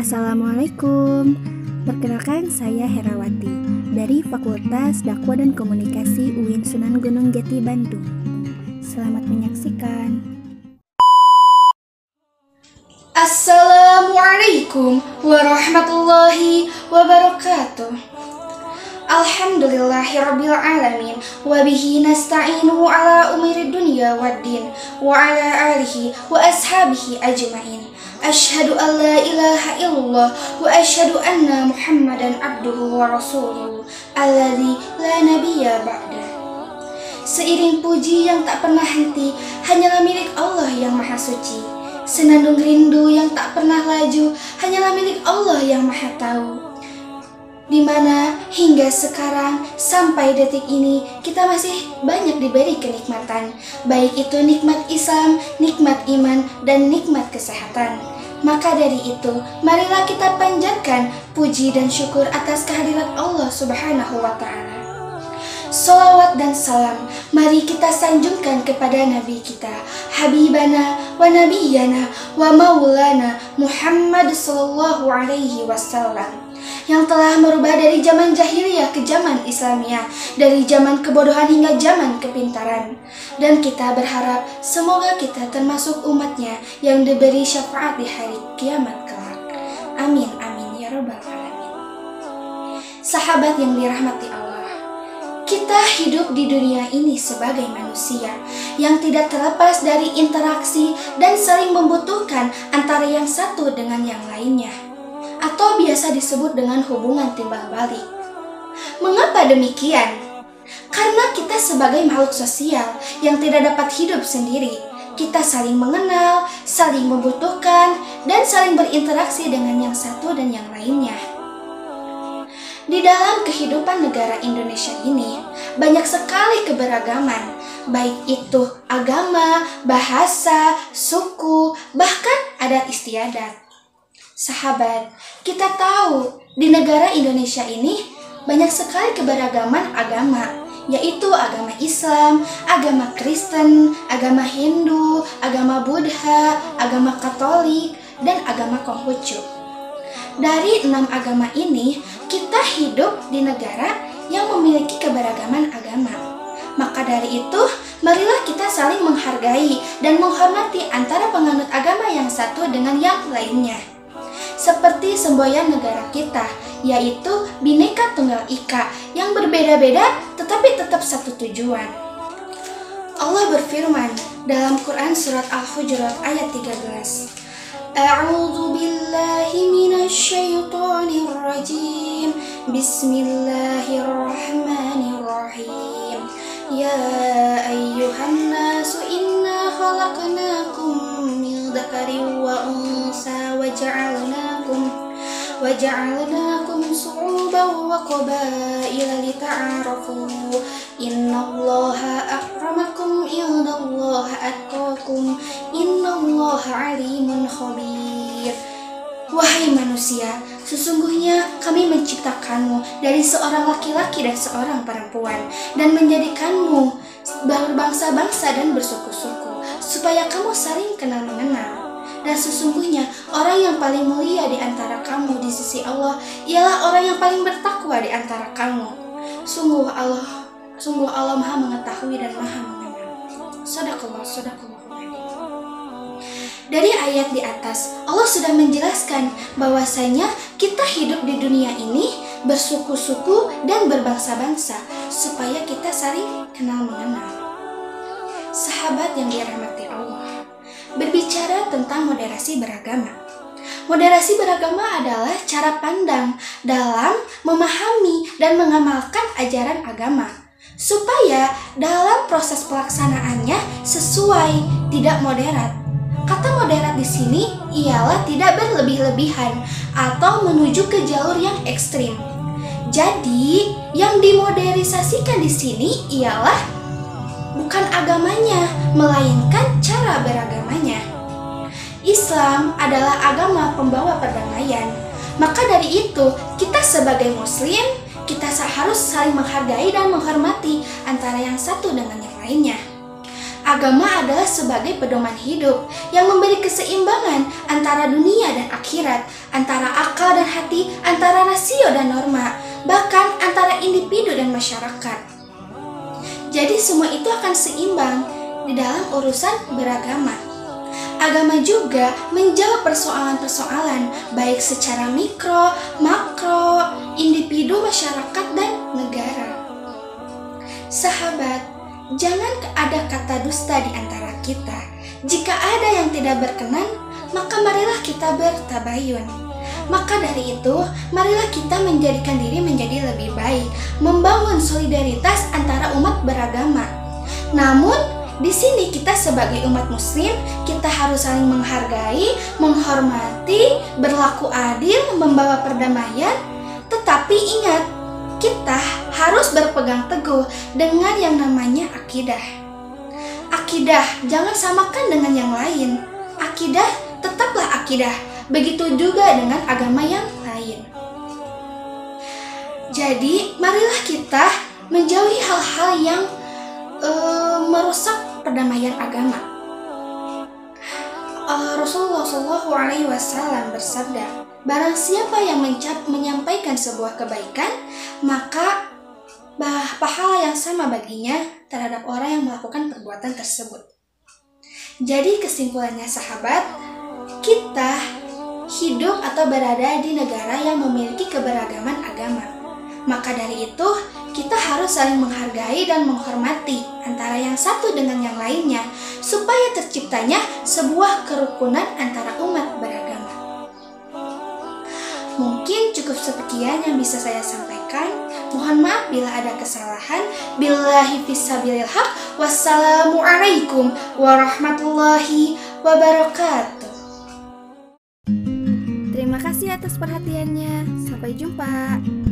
Assalamualaikum. Perkenalkan, saya Herawati dari Fakultas Dakwah dan Komunikasi UIN Sunan Gunung Jati, Bandung. Selamat menyaksikan. Assalamualaikum warahmatullahi wabarakatuh. Alhamdulillahirabbil alamin wa bihi nasta'inu ala umuri dunya waddin wa ala alihi wa ashabihi ajmain. Asyhadu an la ilaha illallah wa asyhadu anna Muhammadan abduhu wa rasuluhu alladzi la nabiyya ba'da. Seiring puji yang tak pernah henti hanyalah milik Allah yang maha suci. Senandung rindu yang tak pernah laju hanyalah milik Allah yang maha tahu. Di mana hingga sekarang sampai detik ini kita masih banyak diberi kenikmatan, baik itu nikmat Islam, nikmat iman, dan nikmat kesehatan. Maka dari itu, marilah kita panjatkan puji dan syukur atas kehadirat Allah Subhanahu wa Ta'ala. Salawat dan salam mari kita sanjungkan kepada Nabi kita, Habibana wa Nabiyana wa Maulana Muhammad sallallahu alaihi wasallam, yang telah merubah dari zaman jahiliyah ke zaman Islamiyah, dari zaman kebodohan hingga zaman kepintaran. Dan kita berharap semoga kita termasuk umatnya yang diberi syafaat di hari kiamat kelak. Amin, amin, ya rabbal alamin. Sahabat yang dirahmati Allah, kita hidup di dunia ini sebagai manusia yang tidak terlepas dari interaksi dan saling membutuhkan antara yang satu dengan yang lainnya, atau biasa disebut dengan hubungan timbal balik. Mengapa demikian? Karena kita sebagai makhluk sosial yang tidak dapat hidup sendiri. Kita saling mengenal, saling membutuhkan, dan saling berinteraksi dengan yang satu dan yang lainnya. Di dalam kehidupan negara Indonesia ini, banyak sekali keberagaman, baik itu agama, bahasa, suku, bahkan adat istiadat. Sahabat, kita tahu di negara Indonesia ini banyak sekali keberagaman agama, yaitu agama Islam, agama Kristen, agama Hindu, agama Buddha, agama Katolik, dan agama Konghucu. Dari 6 agama ini, kita hidup di negara yang memiliki keberagaman agama. Maka dari itu, marilah kita saling menghargai dan menghormati antara penganut agama yang satu dengan yang lainnya. Seperti semboyan negara kita, yaitu Bhinneka Tunggal Ika, yang berbeda-beda tetapi tetap satu tujuan. Allah berfirman dalam Quran surat Al-Hujurat ayat 13. A'udzu billahi minasyaitonir rajim. Bismillahirrahmanirrahim. Ya ayyuhan nasu inna khalaqnakum min dzakarin wa unsa waja'alnakum syu'uban wa qabaila lita'arafu. Innallaha akramakum indallahi atqakum. Innallaha alimun khabir. Wahai manusia, sesungguhnya kami menciptakanmu dari seorang laki-laki dan seorang perempuan, dan menjadikanmu berbangsa-bangsa dan bersuku-suku, supaya kamu saling kenal mengenal. Dan sesungguhnya orang yang paling mulia di antara kamu di sisi Allah ialah orang yang paling bertakwa di antara kamu. Sungguh Allah Maha mengetahui dan Maha mengenal. Shadaqallah. Dari ayat di atas, Allah sudah menjelaskan bahwasanya kita hidup di dunia ini bersuku-suku dan berbangsa-bangsa supaya kita saling kenal mengenal. Sahabat yang dirahmati Allah, berbicara tentang moderasi beragama. Moderasi beragama adalah cara pandang dalam memahami dan mengamalkan ajaran agama, supaya dalam proses pelaksanaannya sesuai, tidak moderat. Kata moderat di sini ialah tidak berlebih-lebihan atau menuju ke jalur yang ekstrim. Jadi, yang dimodernisasikan di sini ialah bukan agamanya, melainkan cara beragamanya. Islam adalah agama pembawa perdamaian. Maka dari itu, kita sebagai muslim, kita harus saling menghargai dan menghormati antara yang satu dengan yang lainnya. Agama adalah sebagai pedoman hidup yang memberi keseimbangan antara dunia dan akhirat, antara akal dan hati, antara rasio dan norma, bahkan antara individu dan masyarakat. Jadi semua itu akan seimbang di dalam urusan beragama. Agama juga menjawab persoalan-persoalan baik secara mikro, makro, individu, masyarakat, dan negara. Sahabat, jangan ada kata dusta di antara kita. Jika ada yang tidak berkenan, maka marilah kita bertabayun. Maka dari itu, marilah kita menjadikan diri menjadi lebih baik, membangun solidaritas antara umat beragama. Namun, di sini kita sebagai umat muslim, kita harus saling menghargai, menghormati, berlaku adil, membawa perdamaian. Tetapi ingat, kita harus berpegang teguh dengan yang namanya akidah. Akidah jangan samakan dengan yang lain. Akidah tetaplah akidah. Begitu juga dengan agama yang lain. Jadi, marilah kita menjauhi hal-hal yang merusak perdamaian agama. Rasulullah SAW bersabda, barang siapa yang menyampaikan sebuah kebaikan, maka pahala yang sama baginya terhadap orang yang melakukan perbuatan tersebut. Jadi kesimpulannya sahabat, kita hidup atau berada di negara yang memiliki keberagaman agama. Maka dari itu, kita harus saling menghargai dan menghormati antara yang satu dengan yang lainnya, supaya terciptanya sebuah kerukunan antara umat beragama. Mungkin cukup sekian yang bisa saya sampaikan. Mohon maaf bila ada kesalahan. Billahi fisabilil haq. Wassalamualaikum warahmatullahi wabarakatuh. Terima kasih atas perhatiannya. Sampai jumpa.